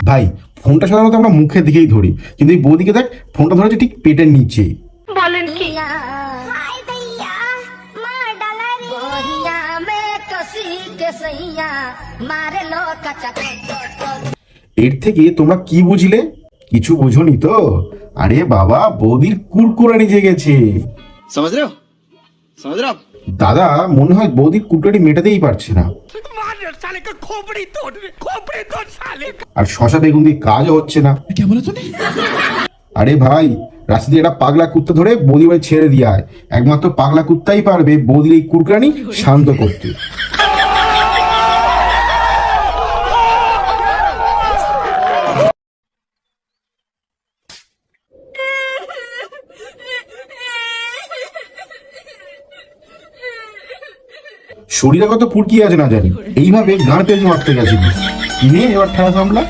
ভাই ফোনটা সাধারণত আমরা মুখের দিকেই ধরি, কিন্তু এই বৌদিকে দেখ ফোনটা ধরেছে ঠিক পেটের নিচে। বলেন কি? এর থেকে তোমরা কি বুঝলে? কিছু বুঝোনি তো? আরে বাবা, বৌদির কুরকুরানি জেগেছে। দাদা মনে হয় বৌদির কুরকুরানি মেটাতেই পারছে না, আর শশা বেগুন দিয়ে কাজও হচ্ছে না। আরে ভাই, রাস্তা দিয়ে একটা পাগলা কুত্তা ধরে বৌদি বাড়ি ছেড়ে দিয়ে আয়, একমাত্র পাগলা কুত্তাই পারবে বৌদির এই কুরকুরানি শান্ত করতে। শরীরে কত ফুরকি আছে না জানি, এইভাবে গাঁড় পেঁচে মারতে গেছিলি, কিনে এবার ঠেলা সামলা।